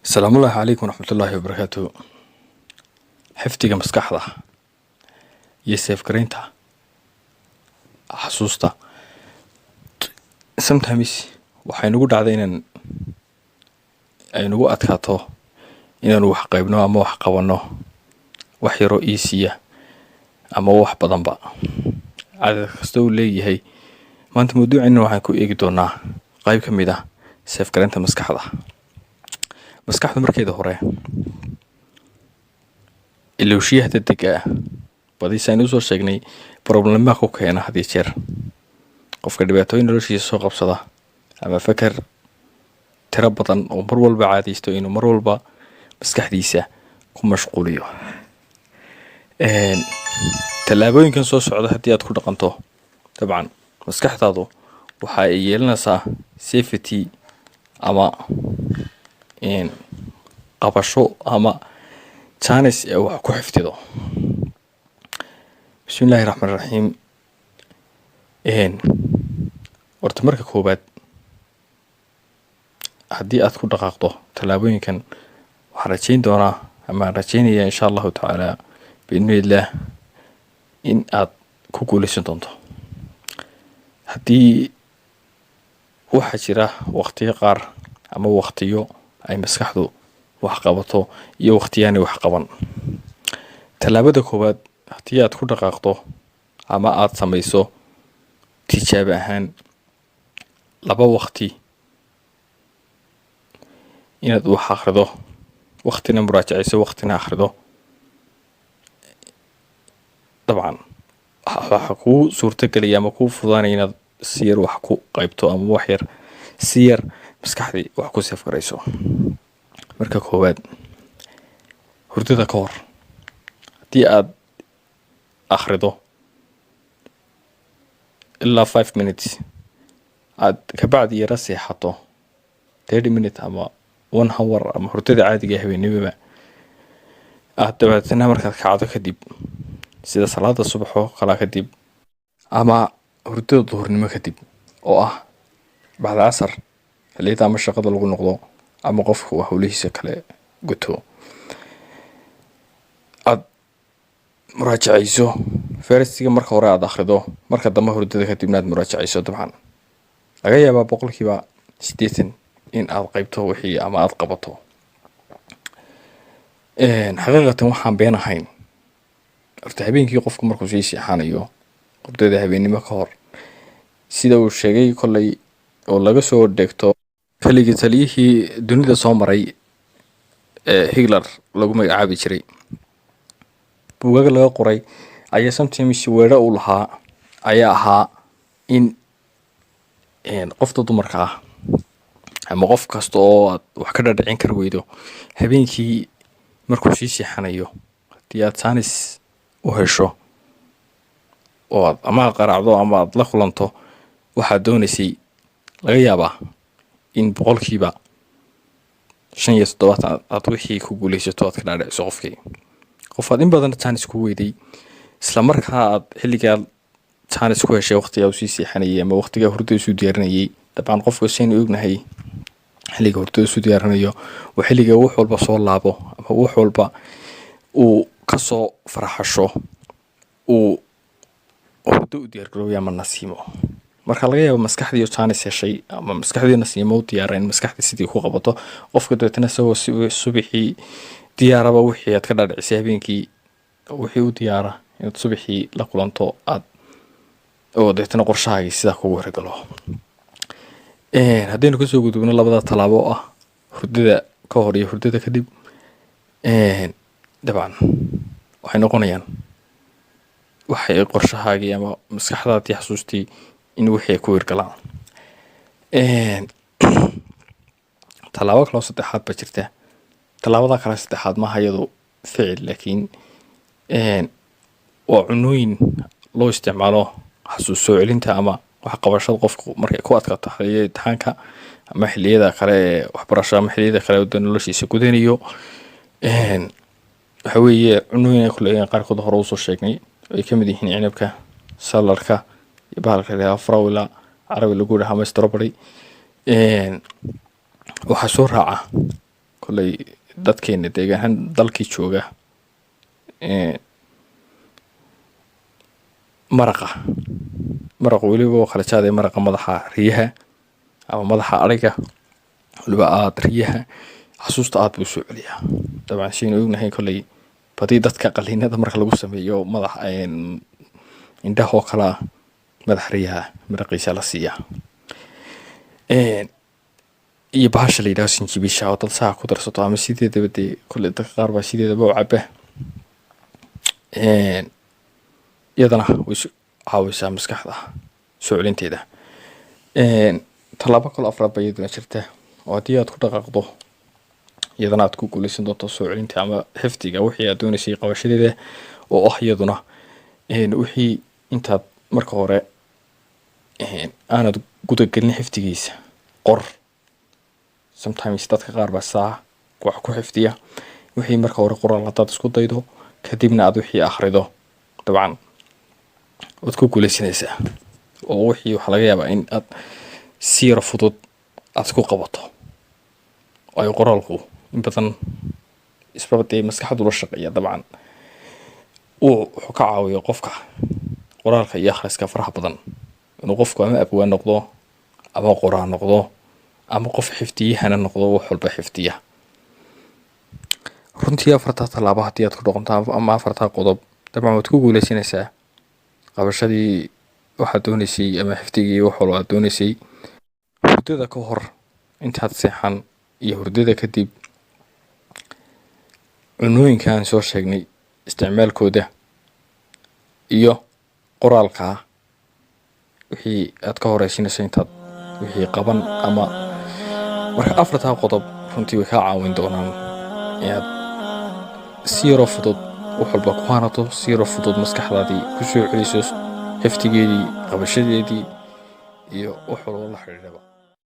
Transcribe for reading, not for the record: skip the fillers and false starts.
السلام الله عليكم ورحمة الله وبركاته. حفتيga maskaxda iyo safegareynta xasuusta sometimes waxay nagu dhacday inaan ay nagu adkaato inaan wax qaybno ama wax qabano wax yaro easy ama wax badanba aad kasta uu leeyahay. maanta mawduucina waxaan ku eegi doonaa qayb ka mid ah safegareynta maskaxda. maskaxdu markeeda hore ilowshiyaha degdega ah badisaan soo sheegnay problemaha ku keena had iyo jeer qofka dhibaatooyin noloshiisa soo qabsada ama fakar tiro badan oo mar walba caadaysto inuu mar walba maskaxdiisa ku mashquuliyo. tallaabooyinkan soo socda haddii aad ku dhaqanto dabcan maskaxdaadu waxa ay yeelanaysaa safety ama qabasho ama chance ee wax ku xifdido. bismillaahi raxmaani raxiim. horta marka koobaad haddii aad ku dhaqaaqdo tallaabooyinkan waxaan rajayn doonaa ama rajaynaya insha allahu tacaala biidnillaah in aad ku guuleysan doonto. haddii waxaa jira waqtiyo qaar ama waqtiyo ay maskaxdu wax qabato iyo waqtiyaanay wax qaban. tallaabada koowaad haddii aad ku dhaqaaqdo ama aad samayso tijaabo ahaan laba waqti inaad wax akhrido waqtina muraajacayso waqtina akhrido dabcan waxa kuu suurtagelaya ama kuu fududaanaya inaad si yar wax ku qaybto ama wax yar si yar maskaxdii wax ku safgarayso. marka koowaad hurdada ka hor haddii aad akhrido ilaa 5 minutes aad kabacdi yara seexato 30 minutes ama 1 hour ama hurdada caadiga habeenimaba aad dabeetana markaad kacdo kadib sida salaada subaxo kala kadib ama hurdada duhurnimo kadib oo ah bacda casar xilliyada ama shaqada lagu noqdo ama qofku hawlihiisa kale guto aad muraajacayso farsiga marka hore aad akhrido marka dambe hurdada kadibna aad muraajacayso dabcan laga yaabaa boqolkiiba 80 in aad qaybto wixii ama aad qabato. xaqiiqatan waxaan been ahayn horta habeenkii qofku markuu sii seexanayo hurdada habeenimo ka hor sida uu sheegay kollay oo laga soo dhigto kaligii taliyihii dunida soo maray Hitler lagu magacaabi jiray buugaag laga qoray ayaa sometimes weero u lahaa ayaa ahaa in qofta dumarka ah ama qof kasta oo aad wax ka dhadhicin kar weydo habeenkii markuu sii seexanayo haddii aad saanis u hesho oo aad ama qaraacdo ama aad la kulanto waxaad doonaysay laga yaabaa in boqolkiiba 75 aad wixii ku guuleysato aad ka dhaadhiciso qofkii qofaad in badan chance ku weyday isla markaa aad xilligaa chance ku heshay waqtiga uu sii seexanayay ama waqtiga hurdada isu diyaarinayay dabcan qofku seen ognahay xilliga hurdada isu diyaarinayo waa xilliga wax walba soo laabo ama wax walba uu ka soo farxasho uu hurdo u diyaar garooyo ama nasiimo. marka laga yaabo maskaxdii chance heshay ama maskaxdii nasiimo u diyaareen maskaxdii sidii ku qabato qofka dadna soo subaxii diyaaraba wixii aad ka dhaadhicisay habeenkii wixii u diyaara inaad subaxii la kulanto aad oo dadna qorshahaagii sida kugu horgalo. haddaynu ka soo gudubno labada talaabo ah hurdada ka hor iyo hurdada kadib dabcan waxay noqonayaan waxay qorshahaagii ama maskaxdaadii xasuustii in wixii ku horgalaan. talaabo kale saddexaad ba jirta. talaabada kale saddexaad ma hayado ficil laakiin waa cunooyin loo isticmaalo xasuus soo celinta ama wax qabashada qofku markay ku adkaato xilliyeedka ama xilliyada kale waxbarasho ama xilliyada kale oo noloshiisa gudanayo. waxa weeye cunooyin kale qaarkood hore u soo sheegnay ay ka mid yihiin cinabka salarka iyo bahalka frawla carabi lagu dhahaa strawberry. waxaa soo raaca kolley dadkeena deegaan dalkii jooga maraqa weliba oo kala jaaday maraqa madaxa riyaha ama madaxa ariga weliba aad riyaha xasuusta aad buu soo celiyaa dabcan shaynu ognahay kolley badii dadka qaliinada marka lagu sameeyo madax indhaha oo kala madax riyaha maraqiisa la siiyaa iyo bahasha la yidhaahdo sinjibiisha oo dad saa ku darsato ama sideedaba dee kolley dadka qaar baa sideedaba u caba iyadana way caawisaa maskaxda soo celinteeda tallaabo kale afraad baa iyaduna jirta oo haddii aad ku dhaqaaqdo iyadana aad ku guuleysan doonto soo celinta ama xifdiga wixii aad doonaysay qabashadeeda oo ah iyaduna wixii intaad marka hore aanad gudagelin xifdigiisa qor sometimes dadka qaar baa saa wax ku xifdiya wixii marka hore qoraal haddaad isku daydo kadibna aad wixii akhrido dabcan waad ku guuleysanaysaa oo wixii waxaa laga yaabaa in aad siira fudud aad ku qabato ay qoraalku in badan isbabadee maskaxdu la shaqeeya dabcan wuxuu ka caawiyo qofka qoraalka iyo akhriska faraha badan inuu qofku ama abwaan noqdo ama qoraan noqdo ama qof xifdiyahana noqdo wax walba xifdiya runtii afartaa tallaabo haddii aad ku dhaqanto ama afartaa qodob dabcan waad ku guuleysanaysaa qabashadii waxaad doonaysay ama xifdigii wax walba aad doonaysay hurdada ka hor intaad seexan iyo hurdada kadib cunooyinka aan soo sheegnay isticmaalkooda iyo qoraalka wixii aad ka horeysinayso intaad wixii qaban ama marka afartaa qodob runtii way kaa caawin doonaan inaad si yaro fudud wax walba ku hanato si yaro fudud maskaxdaadii ku soo celiso xifdigeedii qabashadeedii iyo wax walba la xiriiraba